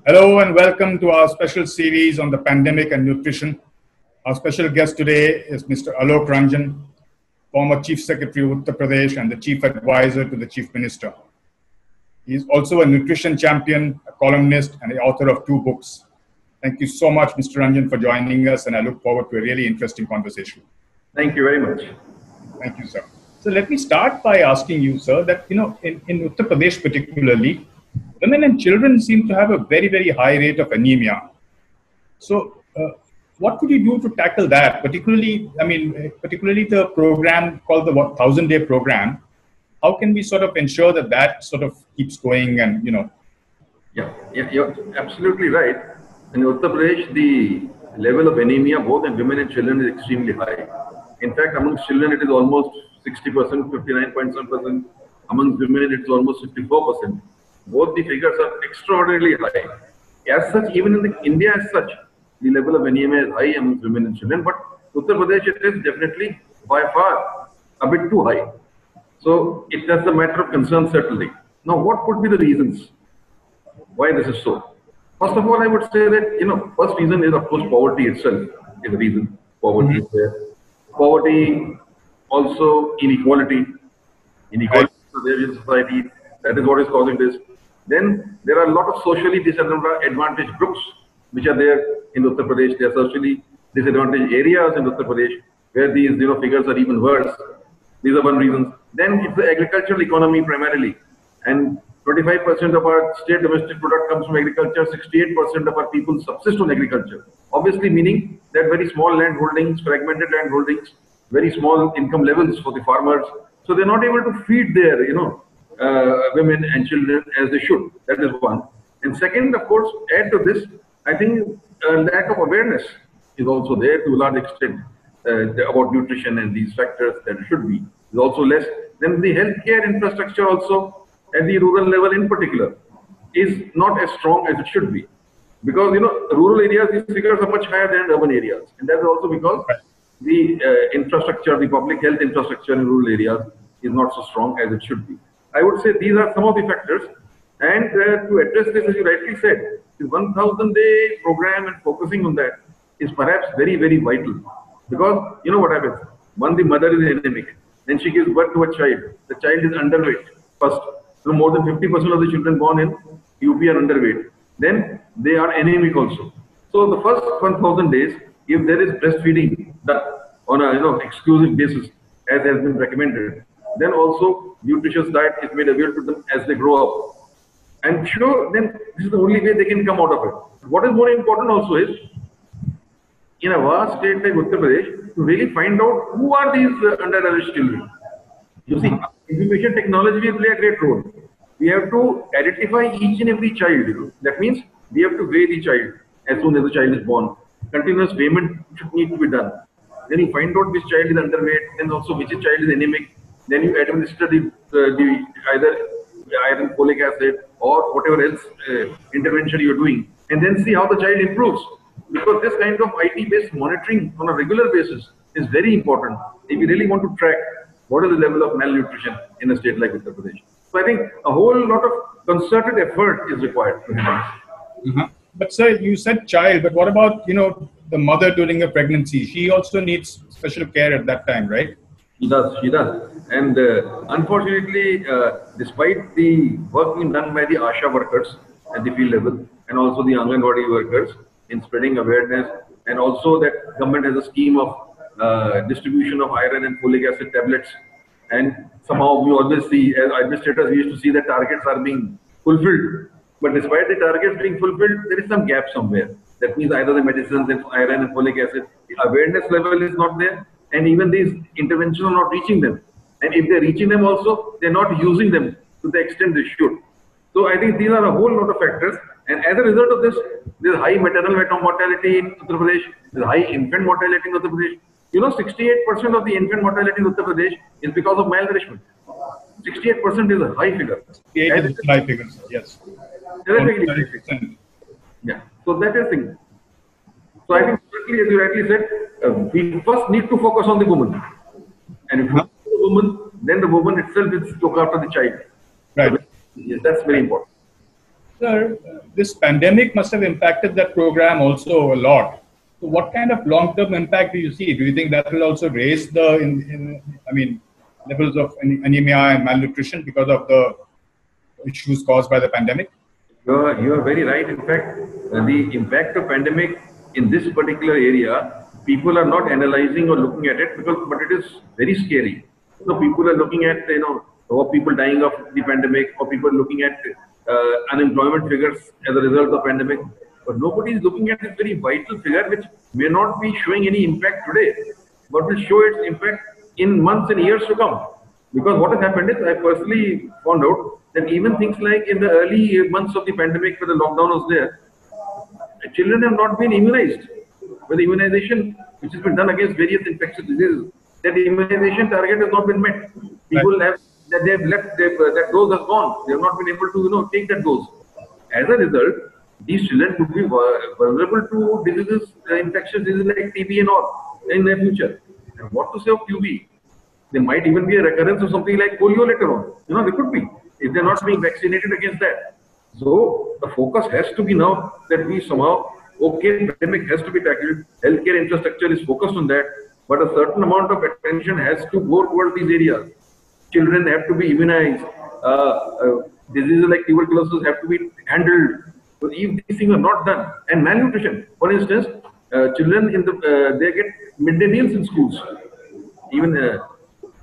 Hello and welcome to our special series on the pandemic and nutrition. Our special guest today is Mr. Alok Ranjan, former Chief Secretary of Uttar Pradesh and the Chief Advisor to the Chief Minister. He is also a nutrition champion, a columnist, and the author of 2 books. Thank you so much, Mr. Ranjan, for joining us, and I look forward to a really interesting conversation. Thank you very much. Thank you, sir. So let me start by asking you, sir, that in Uttar Pradesh particularly, women and children seem to have a very, very high rate of anemia. So what could you do to tackle that? Particularly the program called the 1,000-day program. How can we sort of ensure that that sort of keeps going and, Yeah, you're absolutely right. In Uttar Pradesh, the level of anemia both in women and children is extremely high. In fact, amongst children, it is almost 60%, 59.7%. Amongst women, it's almost 54%. Both the figures are extraordinarily high. As such, even in India as such, the level of anemia is high amongst women and children. But Uttar Pradesh, it is definitely by far a bit too high. So that's a matter of concern, certainly. Now, what could be the reasons why this is so? First of all, I would say that, first reason is, of course, poverty itself is a reason. Poverty is there. Poverty, also inequality. Inequality is there in society. That is what is causing this. Then there are a lot of socially disadvantaged groups which are there in Uttar Pradesh. There are socially disadvantaged areas in Uttar Pradesh where these figures are even worse. These are one reason. Then it's the agricultural economy primarily. And 25% of our state domestic product comes from agriculture. 68% of our people subsist on agriculture. Obviously meaning that very small land holdings, fragmented land holdings, very small income levels for the farmers. So they're not able to feed their, women and children as they should. That is one. And second, of course, add to this, I think lack of awareness is also there to a large extent about nutrition and these factors that it should be. Is also less. Then the healthcare infrastructure also at the rural level in particular is not as strong as it should be. Because, rural areas, these figures are much higher than urban areas. And that's also because the infrastructure, the public health infrastructure in rural areas is not so strong as it should be. I would say these are some of the factors. And to address this, as you rightly said, the 1,000-day program and focusing on that is perhaps very, very vital. Because you know what happens? One, the mother is anemic. Then she gives birth to a child. The child is underweight first. So more than 50% of the children born in UP are underweight. Then they are anemic also. So the first 1,000 days, if there is breastfeeding done on a exclusive basis, as has been recommended, then also nutritious diet is made available to them as they grow up. I'm sure then this is the only way they can come out of it. What is more important also is, in a vast state like Uttar Pradesh, to really find out who are these undernourished children. You see, information technology will play a great role. We have to identify each and every child. That means we have to weigh the child as soon as the child is born. Continuous weighment should need to be done. Then you find out which child is underweight, then also which child is anemic. Then you administer the either iron, folic acid, or whatever else intervention you're doing, and then see how the child improves. Because this kind of IT-based monitoring on a regular basis is very important if you really want to track what is the level of malnutrition in a state like Uttar Pradesh. So I think a whole lot of concerted effort is required to handle this. But sir, you said child, but what about, the mother during a pregnancy? She also needs special care at that time, right? She does. And unfortunately, despite the work being done by the ASHA workers at the field level and also the Anganwadi workers in spreading awareness, and also that government has a scheme of distribution of iron and folic acid tablets, and somehow we always see, as administrators, we used to see that targets are being fulfilled. But despite the targets being fulfilled, there is some gap somewhere. That means either the medicines and iron and folic acid, the awareness level is not there, and even these interventions are not reaching them. And if they're reaching them also, they're not using them to the extent they should. So I think these are a whole lot of factors. And as a result of this, there's high maternal mortality in Uttar Pradesh, there's high infant mortality in Uttar Pradesh. 68% of the infant mortality in Uttar Pradesh is because of malnourishment. 68% is a high figure. 68 is a high figure, yes. Yeah, so that is the thing. So I think, certainly, as you rightly said, we first need to focus on the woman. And if you focus on the woman, then the woman itself will look after the child. Right. So, yes, that's very important. Sir, this pandemic must have impacted that program also a lot. So, what kind of long-term impact do you see? Do you think that will also raise the, I mean, levels of anemia and malnutrition because of the issues caused by the pandemic? You are very right. In fact, the impact of pandemic in this particular area, people are not analyzing or looking at it but it is very scary. So people are looking at, or people dying of the pandemic, or people looking at unemployment figures as a result of pandemic. But nobody is looking at this very vital figure, which may not be showing any impact today, but will show its impact in months and years to come. Because what has happened is, I personally found out that even things like in the early months of the pandemic, when the lockdown was there, children have not been immunized. With the immunization which has been done against various infectious diseases, that immunization target has not been met. People have that they have left, that dose has gone. They have not been able to take that dose. As a result, these children could be vulnerable to diseases, infectious diseases like TB and all in the future. And what to say of QB? There might even be a recurrence of something like polio later on. There could be, if they're not being vaccinated against that. So the focus has to be now that we somehow, okay, pandemic has to be tackled, healthcare infrastructure is focused on that, but a certain amount of attention has to go towards these areas. Children have to be immunized, diseases like tuberculosis have to be handled. So if these things are not done, and malnutrition, for instance, children they get midday meals in schools. Even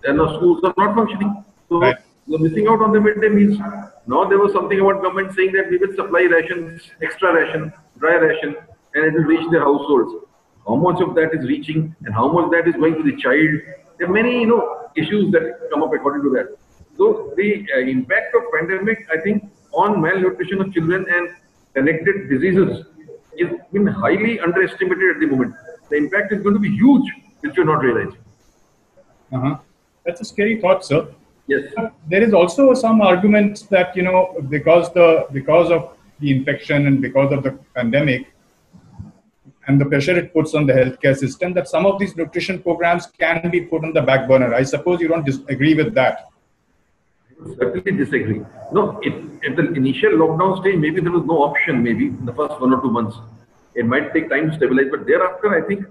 schools are not functioning. So they're missing out on the midday meals. Now there was something about government saying that we will supply rations, extra ration, dry ration, and it will reach their households. How much of that is reaching, and how much that is going to the child? There are many, issues that come up according to that. So the impact of pandemic, I think, on malnutrition of children and connected diseases is been highly underestimated at the moment. The impact is going to be huge, which you're not realizing. That's a scary thought, sir. Yes. There is also some arguments that because of the infection and because of the pandemic and the pressure it puts on the healthcare system, that some of these nutrition programs can be put on the back burner. I suppose you don't disagree with that. Certainly disagree. No, at the initial lockdown stage, maybe there was no option. Maybe in the first 1 or 2 months, it might take time to stabilize. But thereafter, I think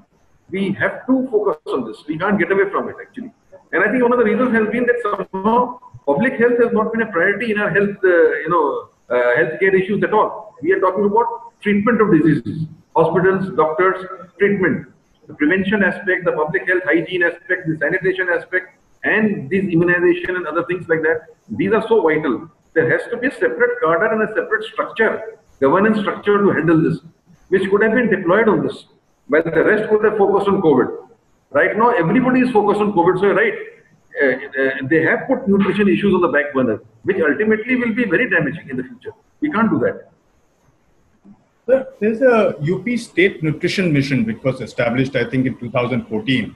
we have to focus on this. We can't get away from it, actually. And I think one of the reasons has been that somehow public health has not been a priority in our health, healthcare issues at all. We are talking about treatment of diseases, hospitals, doctors, treatment, the prevention aspect, the public health hygiene aspect, the sanitation aspect, and this immunization and other things like that. These are so vital. There has to be a separate cadre and a separate structure, governance structure to handle this, which could have been deployed on this, while the rest would have focused on COVID. Right now, everybody is focused on COVID, so right, they have put nutrition issues on the back burner, which ultimately will be very damaging in the future. We can't do that. Sir, there's a UP State Nutrition Mission which was established, I think, in 2014,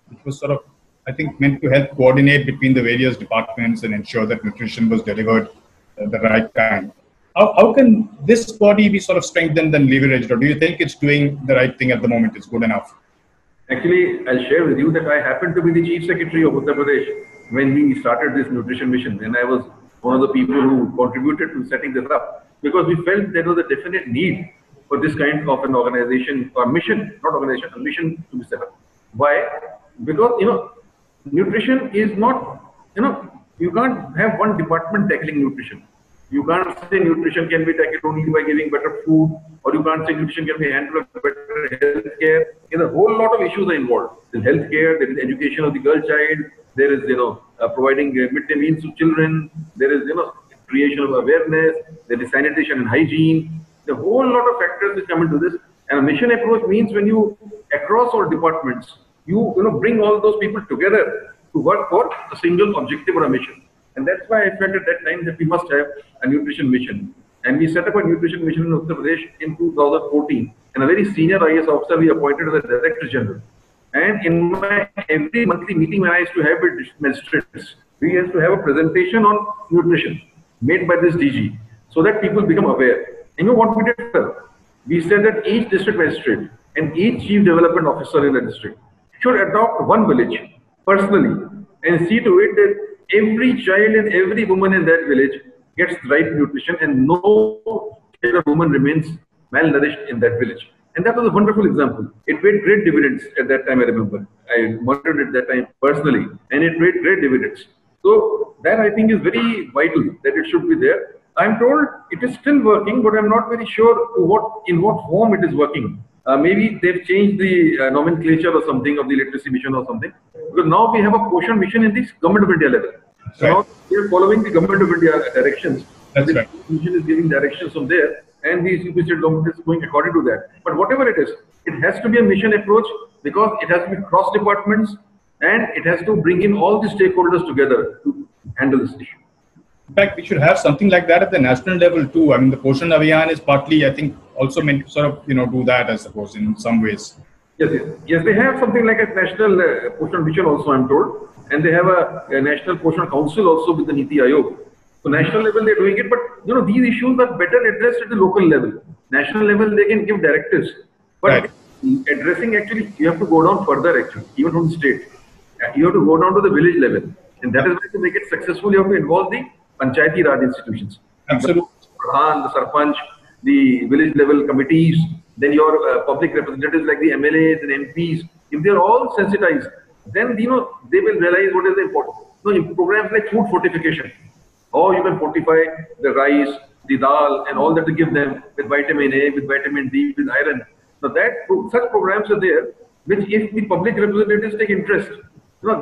which was sort of, I think, meant to help coordinate between the various departments and ensure that nutrition was delivered at the right time. How can this body be sort of strengthened and leveraged, or do you think it's doing the right thing at the moment? It's good enough? Actually, I'll share with you that I happened to be the Chief Secretary of Uttar Pradesh when we started this nutrition mission, and I was one of the people who contributed to setting this up, because we felt there was a definite need for this kind of an organization or mission, not organization, a mission to be set up. Why? Because, nutrition is not, you can't have one department tackling nutrition. You can't say nutrition can be tackled only by giving better food, or you can't say nutrition can be handled with better healthcare. A whole lot of issues are involved. There is healthcare, there is education of the girl child, there is, providing midday meals to children, there is, creation of awareness, there is sanitation and hygiene. The whole lot of factors which come into this. And a mission approach means when you, across all departments, you bring all those people together to work for a single objective or a mission. And that's why I felt at that time that we must have a nutrition mission. And we set up a nutrition mission in Uttar Pradesh in 2014. And a very senior IAS officer we appointed as a Director General. And in my every monthly meeting when I used to have with magistrates, we used to have a presentation on nutrition made by this DG, so that people become aware. And you know what we did, sir? We said that each district magistrate and each chief development officer in the district should adopt one village personally and see to it that every child and every woman in that village gets the right nutrition, and no child or woman remains malnourished in that village. And that was a wonderful example. It paid great dividends at that time, I remember. I monitored it that time personally, and it paid great dividends. So that I think is very vital that it should be there. I'm told it is still working, but I'm not very sure in what form it is working. Maybe they've changed the nomenclature or something of the literacy mission or something. Because now we have a Poshan mission in the Government of India level. So now we are following the Government of India directions. That's the right. mission is giving directions from there, and the state government is going according to that. But whatever it is, it has to be a mission approach because it has to be cross departments, and it has to bring in all the stakeholders together to handle this issue. In fact, we should have something like that at the national level too. I mean, the Poshan Abhiyan is partly, I think, also meant to sort of, do that, I suppose, in some ways. Yes, they have something like a national Poshan mission also, I'm told, and they have a national Poshan council also with the Niti Aayog. So national level they're doing it, but these issues are better addressed at the local level. National level they can give directives, but addressing actually you have to go down further actually, even from the state. You have to go down to the village level, and that is why to make it successful you have to involve the Panchayati Raj institutions. Absolutely. The Pradhan, the Sarpanch, the village level committees, then your public representatives like the MLAs and MPs. If they are all sensitized, then they will realize what is important. Programs like food fortification. Oh, you can fortify the rice, the dal, and all that to give them with vitamin A, with vitamin D, with iron. So such programs are there, which if the public representatives take interest,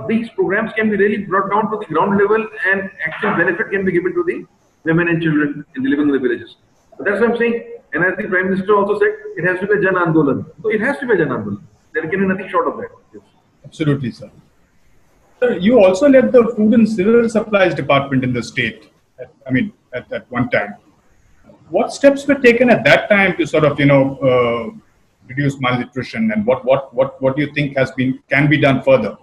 these programs can be really brought down to the ground level, and actual benefit can be given to the women and children living in the villages. So that's what I'm saying. And as the Prime Minister also said, it has to be a Jan Andolan. So it has to be a Jan Andolan. There can be nothing short of that. Yes. Absolutely, sir. Sir, you also led the Food and Civil Supplies Department in the state, at one time. What steps were taken at that time to sort of, reduce malnutrition, and what do you think can be done further?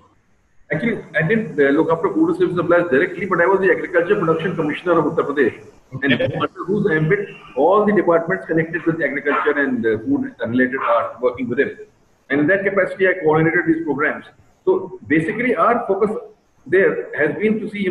Actually, I didn't look after food and civil supplies directly, but I was the Agriculture Production Commissioner of Uttar Pradesh. Okay. And under whose ambit all the departments connected with agriculture and food related are working with it. And in that capacity, I coordinated these programs. So basically, our focus there has been to see,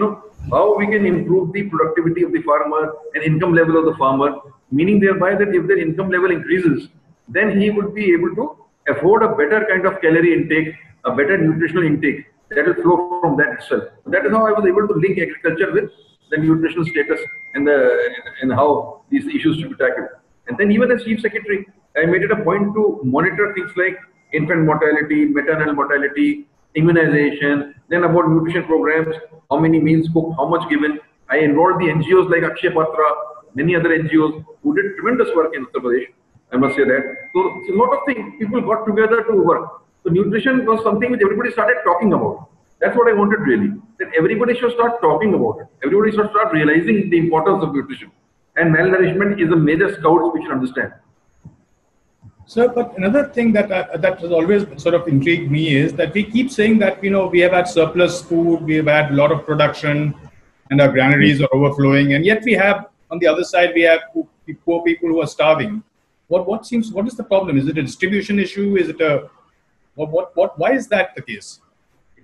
how we can improve the productivity of the farmer and income level of the farmer, meaning thereby that if their income level increases, then he would be able to afford a better kind of calorie intake, a better nutritional intake that will flow from that itself. That is how I was able to link agriculture with the nutritional status and how these issues should be tackled. And then even as Chief Secretary, I made it a point to monitor things like infant mortality, maternal mortality, immunization, then about nutrition programs, how many meals cooked, how much given. I involved the NGOs like Akshay Patra, many other NGOs who did tremendous work in Uttar Pradesh, I must say that. So a lot of things, people got together to work. So nutrition was something which everybody started talking about. That's what I wanted really, that everybody should start talking about it. Everybody should start realizing the importance of nutrition. And malnourishment is a major scout we should understand. Sir, but another thing that has always sort of intrigued me is that we keep saying that, we have had surplus food, we have had a lot of production, and our granaries are overflowing, and yet we have, on the other side, we have poor people who are starving. What is the problem? Is it a distribution issue? Is it why is that the case?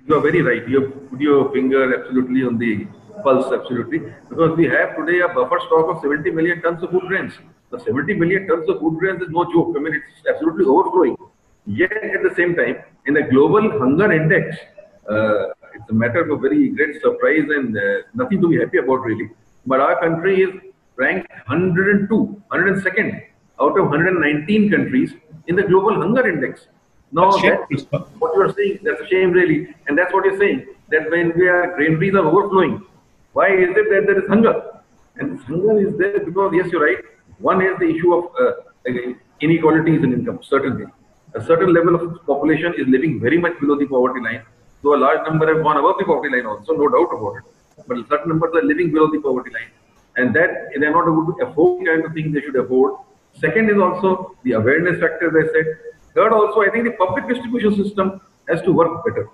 You are very right. You have put your finger absolutely on the pulse, absolutely. Because we have today a buffer stock of 70 million tons of food grains. The 70 million tons of food grains is no joke. It's absolutely overflowing. Yet at the same time, in the global hunger index, it's a matter of a very great surprise and nothing to be happy about really. But our country is ranked 102nd out of 119 countries in the global hunger index. Now, what you are saying, that's a shame really. And that's what you're saying, that when granaries are overflowing, why is it that there is hunger? And this hunger is there because, yes, you're right. One is the issue of inequalities in income, certainly. A certain level of population is living very much below the poverty line, though a large number have gone above the poverty line also, no doubt about it. But a certain numbers are living below the poverty line. And that they're not able to afford the kind of things they should afford. Second is also the awareness factor, as I said. Third, also, I think the public distribution system has to work better.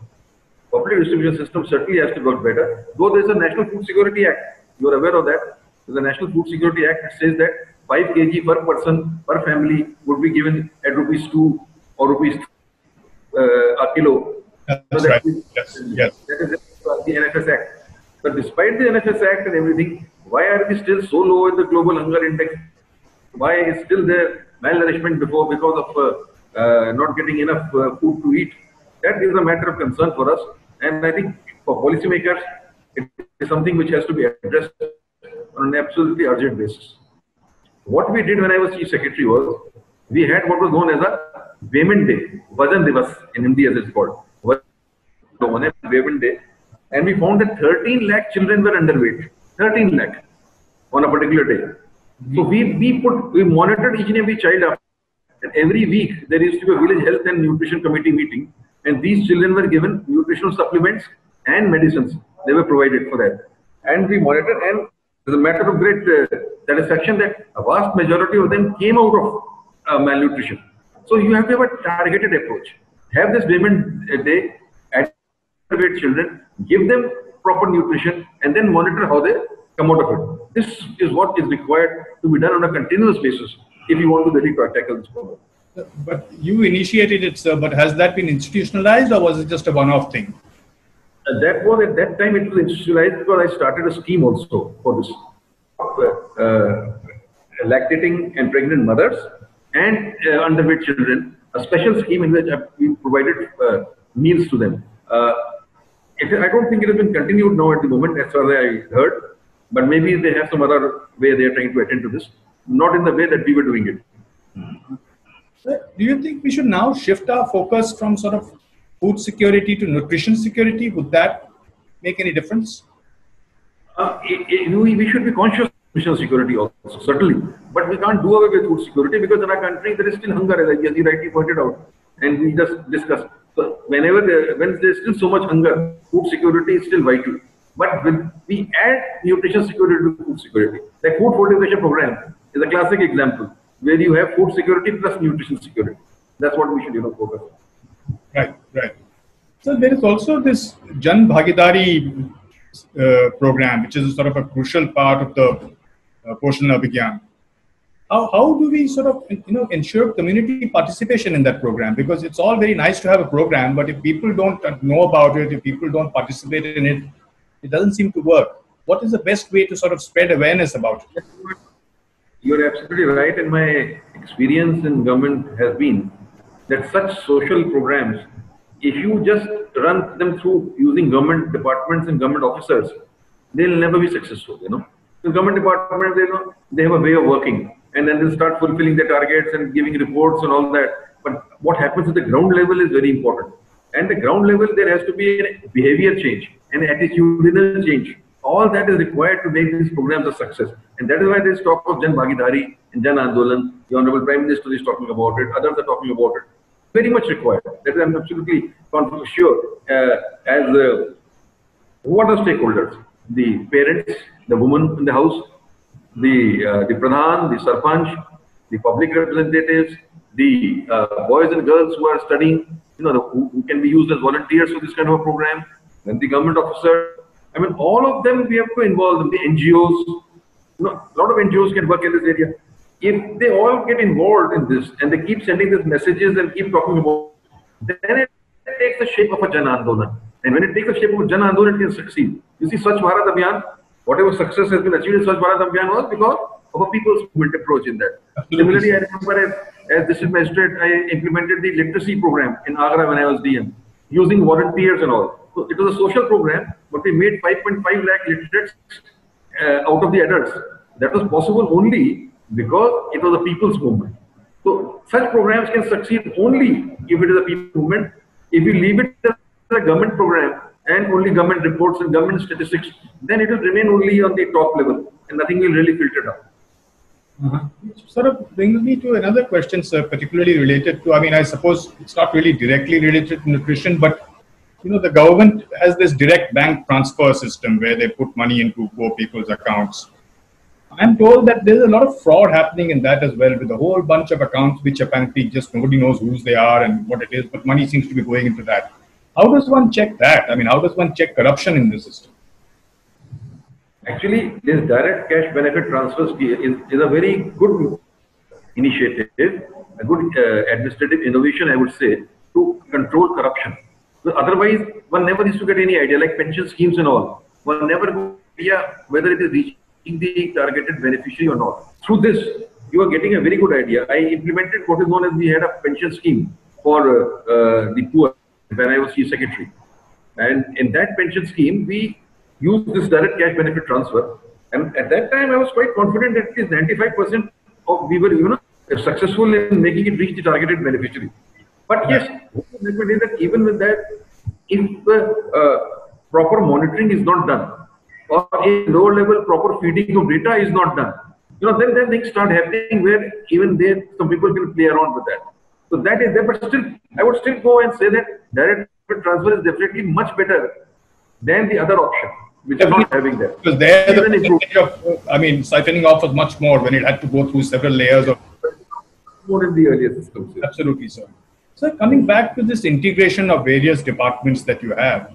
Public distribution system certainly has to work better. Though there is a National Food Security Act, you are aware of that. The National Food Security Act says that 5 kg per person per family would be given at rupees 2 or rupees a kilo. That's right. Yes. That is the NFS Act. But despite the NFS Act and everything, why are we still so low in the global hunger index? Why is still there malnourishment because of not getting enough food to eat? That is a matter of concern for us. And I think for policymakers, it is something which has to be addressed on an absolutely urgent basis. What we did when I was Chief Secretary was, we had what was known as a Women Day, Vajan Divas in Hindi as it's called. Women Day. And we found that 13 lakh children were underweight. 13 lakh on a particular day. So we monitored each and every child after. And every week there used to be a village health and nutrition committee meeting, and these children were given nutritional supplements and medicines. They were provided for that. And we monitored, and as a matter of great satisfaction that a vast majority of them came out of malnutrition. So you have to have a targeted approach. Have this Women Day, underweight children, give them proper nutrition, and then monitor how they come out of it. This is what is required to be done on a continuous basis if you want to really tackle this problem. But you initiated it, sir, but has that been institutionalized or was it just a one-off thing? That was, at that time, it was institutionalized because I started a scheme also for this. Lactating and pregnant mothers and underweight children, a special scheme in which we provided meals to them. I don't think it has been continued now at the moment, as far as I heard, but maybe they have some other way they are trying to attend to this, not in the way that we were doing it. Sir, do you think we should now shift our focus from sort of food security to nutrition security? Would that make any difference? We should be conscious of nutrition security also, certainly, but we can't do away with food security because in our country there is still hunger, as you rightly pointed out, and we just discussed. So when there's still so much hunger, food security is still vital. But when we add nutrition security to food security, the food fortification program is a classic example where you have food security plus nutrition security. That's what we should focus on. Right, right. So there is also this Jan Bhagidari program, which is sort of a crucial part of the Poshan Abhigyan. How do we sort of ensure community participation in that program? Because it's all very nice to have a program, but if people don't know about it, if people don't participate in it, it doesn't seem to work. What is the best way to sort of spread awareness about it? You're absolutely right, and my experience in government has been that such social programs, if you just run them through using government departments and government officers, they'll never be successful. The government departments, they have a way of working, and then they'll start fulfilling their targets and giving reports and all that. But what happens at the ground level is very important. And the ground level, there has to be a behavior change, an attitudinal change. All that is required to make these programs a success. And that is why there is talk of Jan Bhagidari and Jan Andolan. The Honorable Prime Minister is talking about it. Others are talking about it. Very much required. That I'm absolutely sure. Who are the stakeholders? The parents, the woman in the house, the Pradhan, the Sarpanch, the public representatives, the boys and girls who are studying, who can be used as volunteers for this kind of a program, then the government officer. I mean, all of them we have to involve them, the NGOs. A lot of NGOs can work in this area. If they all get involved in this and they keep sending these messages and keep talking about it, then it takes the shape of a Jan Andolan. And when it takes the shape of a Jan Andolan, it can succeed. You see, Swachh Bharat Abhiyan, whatever success has been achieved in Swachh Bharat Abhiyan was because of a people's movement approach in that. Similarly, I remember as district magistrate, I implemented the literacy program in Agra when I was DM, using volunteers and all. So it was a social program, but we made 5.5 lakh literates out of the adults. That was possible only because it was a people's movement. So such programs can succeed only if it is a people's movement. If you leave it as a government program and only government reports and government statistics, then it will remain only on the top level and nothing will really filter down. Which sort of brings me to another question, sir, particularly related to, I suppose it's not really directly related to nutrition, but the government has this direct bank transfer system where they put money into poor people's accounts. I'm told that there's a lot of fraud happening in that as well, with a whole bunch of accounts which apparently just nobody knows whose they are and what it is, but money seems to be going into that. How does one check that? How does one check corruption in the system? Actually, this direct cash benefit transfer scheme is a very good initiative, a good administrative innovation, I would say, to control corruption. So otherwise, one never used to get any idea, like pension schemes and all. one never got idea whether it is reaching the targeted beneficiary or not. Through this, you are getting a very good idea. I implemented what is known as, we had a pension scheme for the poor when I was chief secretary. And in that pension scheme, we used this direct cash benefit transfer. And at that time, I was quite confident that at least 95% of we were, successful in making it reach the targeted beneficiary. But yes, what happened is that even with that, if proper monitoring is not done, or a lower level proper feeding of data is not done, then things start happening where even there some people can play around with that. So that is there, but still, I would still go and say that direct transfer is definitely much better than the other option, which is not having that. Because there, the percentage of, siphoning off was much more when it had to go through several layers of. More in the earlier systems. Yes. Absolutely, sir. So coming back to this integration of various departments that you have,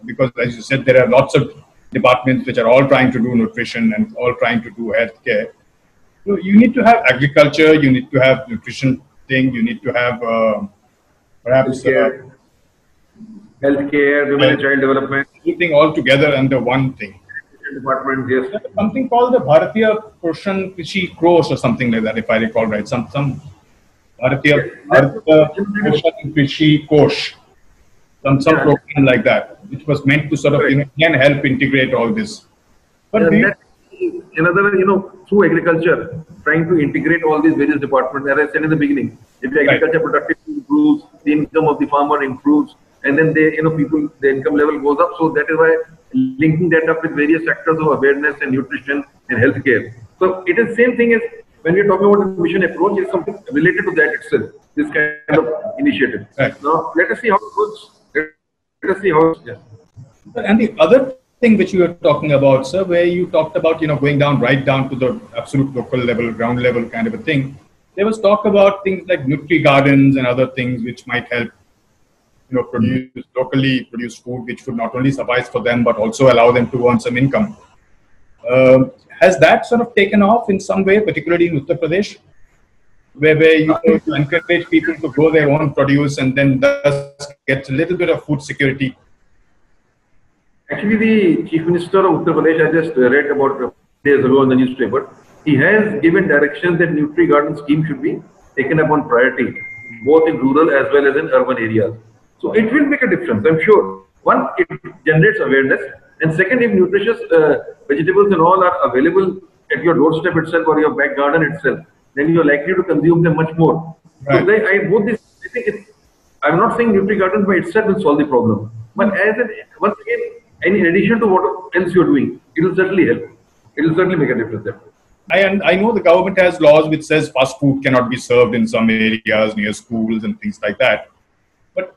because as you said, there are lots of departments which are all trying to do nutrition and all trying to do healthcare. So you need to have agriculture, you need to have nutrition thing, you need to have perhaps healthcare, women and child development, everything all together under one thing. Department, yes. There's something called the Poshan Kosh or something like that, if I recall right. Some Poshan Kosh, some program like that, which was meant to sort of can help integrate all this. But another, through agriculture, trying to integrate all these various departments. As I said in the beginning, if the agriculture productivity improves, the income of the farmer improves, and then the income level goes up. So that is why linking that up with various sectors of awareness and nutrition and healthcare. So it is the same thing as when we are talking about the mission approach, it's something related to that itself, this kind of initiative. Right. Now, let us see how it works. Let us see how it. And the other thing which you were talking about, sir, where you talked about, going right down to the absolute local level, ground level kind of a thing. There was talk about things like Nutri Gardens and other things which might help, produce locally produced food, which would not only suffice for them, but also allow them to earn some income. Has that sort of taken off in some way, particularly in Uttar Pradesh, where you encourage people to grow their own produce and then thus get a little bit of food security? Actually, the Chief Minister of Uttar Pradesh, I just read about days ago in the newspaper, he has given directions that Nutri Garden scheme should be taken up on priority, both in rural as well as in urban areas. So it will make a difference, I'm sure. One, it generates awareness. And second, if nutritious vegetables and all are available at your doorstep itself or your back garden itself, then you are likely to consume them much more. Right. So I think I'm not saying Nutri Gardens by itself will solve the problem. But once again, in addition to what else you're doing, it will certainly help. It will certainly make a difference there. I know the government has laws which says fast food cannot be served in some areas near schools and things like that. But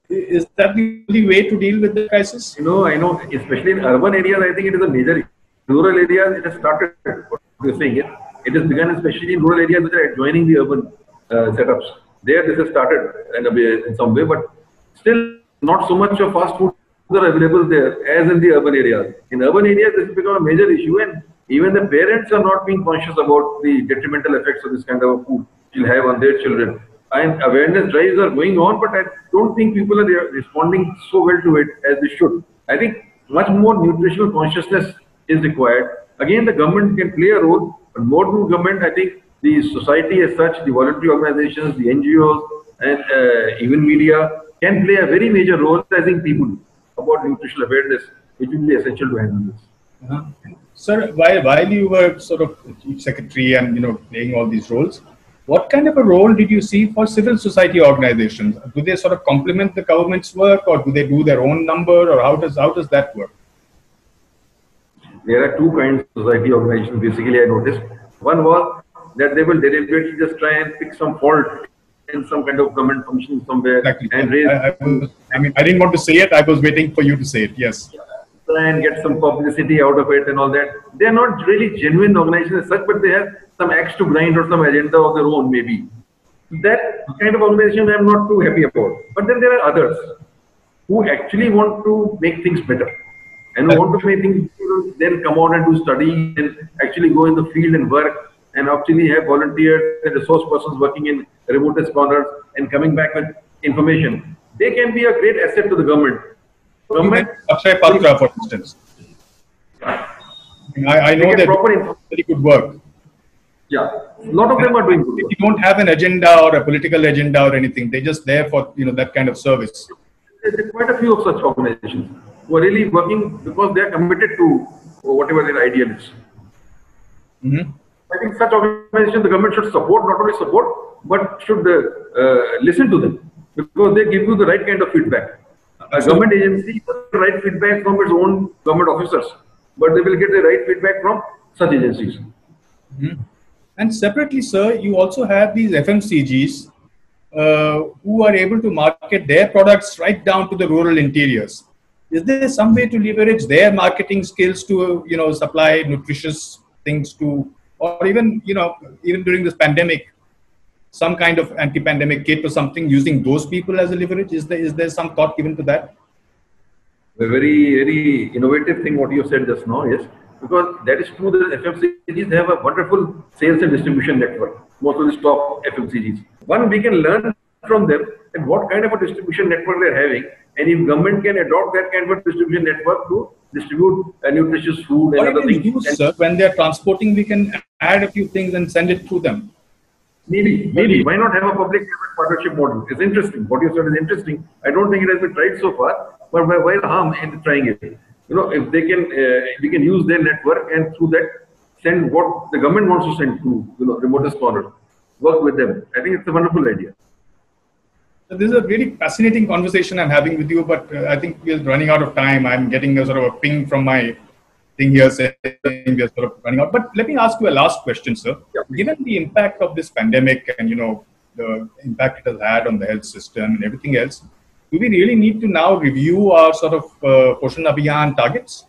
is that the only way to deal with the crisis? I know, especially in urban areas, I think it is a major. Rural areas, it has started. What you're saying it has begun, especially in rural areas which are adjoining the urban setups. There, this has started in some way, but still not so much of fast food are available there as in the urban areas. In urban areas, this has become a major issue, and even the parents are not being conscious about the detrimental effects of this kind of food will have on their children. And awareness drives are going on, but I don't think people are responding so well to it as they should. I think much more nutritional consciousness is required. Again, the government can play a role, but more than government, I think the society as such, the voluntary organizations, the NGOs, and even media can play a very major role raising people about nutritional awareness, which will be essential to handle this. Sir, while you were sort of chief secretary and playing all these roles, what kind of a role did you see for civil society organizations? Do they sort of complement the government's work, or do they do their own number, or how does that work? There are two kinds of society organizations. Basically, I noticed one was that they will deliberately just try and pick some fault in some kind of government function somewhere. Exactly. And raise. I didn't want to say it. I was waiting for you to say it. Yes. Try and get some publicity out of it and all that. They are not really genuine organizations as such, but they have some axe to grind or some agenda of their own, maybe. That kind of organization I'm not too happy about. But then there are others who actually want to make things better and who want to make things better, then come out and do study and actually go in the field and work and actually have volunteers and resource persons working in remotest corners and coming back with information. They can be a great asset to the government. government, Akshay Patra, for instance. I know that very good work. Yeah, a lot of them are doing good work. They don't have an agenda or a political agenda or anything. They're just there for that kind of service. There are quite a few of such organizations who are really working because they are committed to whatever their ideal is. I think such organizations the government should support, not only support, but should listen to them because they give you the right kind of feedback. A government agency doesn't get the right feedback from its own government officers, but they will get the right feedback from such agencies. And separately, sir, you also have these FMCGs who are able to market their products right down to the rural interiors. Is there some way to leverage their marketing skills to, supply nutritious things to, or even, even during this pandemic, some kind of anti-pandemic kit or something using those people as a leverage? Is there some thought given to that? A very, very innovative thing what you said just now, yes. Because that is true that FMCGs have a wonderful sales and distribution network. Most of the top FMCGs. One, we can learn from them and what kind of a distribution network they're having, and if government can adopt that kind of a distribution network to distribute nutritious food and other things. Use, sir, when they're transporting, we can add a few things and send it to them. Maybe. Why not have a public-private partnership model? It's interesting. What you said is interesting. I don't think it has been tried so far, but why the harm in trying it? If they can, we can use their network and through that send what the government wants to send to, remotest corners. Work with them. I think it's a wonderful idea. So this is a really fascinating conversation I'm having with you, but I think we're running out of time. I'm getting a sort of a ping from my thing here saying we're sort of running out. But let me ask you a last question, sir. Yeah. Given the impact of this pandemic and, the impact it has had on the health system and everything else, do we really need to now review our sort of Poshan Abhiyan targets?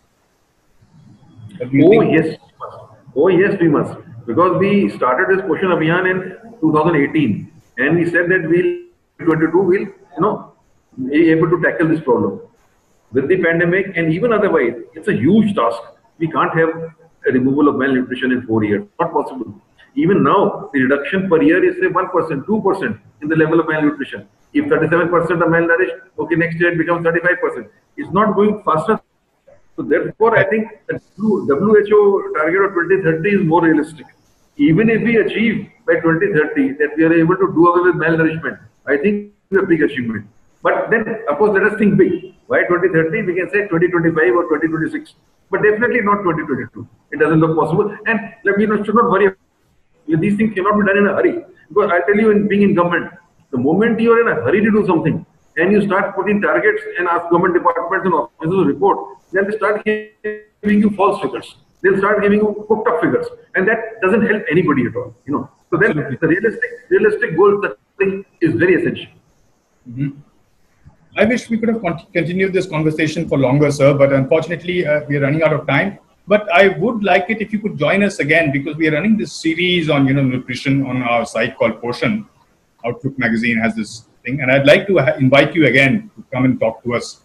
Oh, yes, we must. Because we started this Poshan Abhiyan in 2018 and we said that we'll 22 will, be able to tackle this problem. With the pandemic and even otherwise, it's a huge task. We can't have a removal of malnutrition in 4 years. Not possible. Even now, the reduction per year is say 1%, 2% in the level of malnutrition. If 37% are malnourished, okay, next year it becomes 35%. It's not going faster. So therefore, I think the WHO target of 2030 is more realistic. Even if we achieve by 2030 that we are able to do away with malnourishment, I think it's a big achievement. But then, of course, let us think big. Why 2030? We can say 2025 or 2026, but definitely not 2022. It doesn't look possible. And we should not worry. These things cannot be done in a hurry. Because I tell you, in being in government, the moment you are in a hurry to do something and you start putting targets and ask government departments and officers to report, then they start giving you false figures. They'll start giving you cooked up figures, and that doesn't help anybody at all. So then the realistic goal setting is very essential. I wish we could have continued this conversation for longer, sir, but unfortunately we are running out of time. But I would like it if you could join us again, because we are running this series on nutrition on our site called Poshan. Outlook magazine has this thing, and I'd like to invite you again to come and talk to us,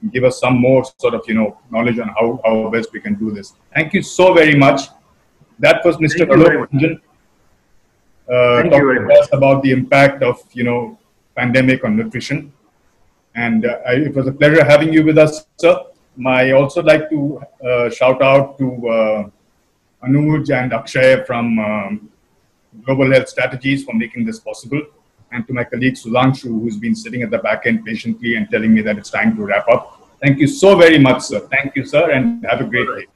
and give us some more sort of knowledge on how best we can do this. Thank you so very much. That was Mr. Alok Ranjan talking to us about the impact of pandemic on nutrition. And it was a pleasure having you with us, sir. I also like to shout out to Anuj and Akshay from Global Health Strategies for making this possible, and to my colleague Sudhanshu, who's been sitting at the back end patiently and telling me that it's time to wrap up. Thank you so very much, sir. Thank you, sir, and have a great day.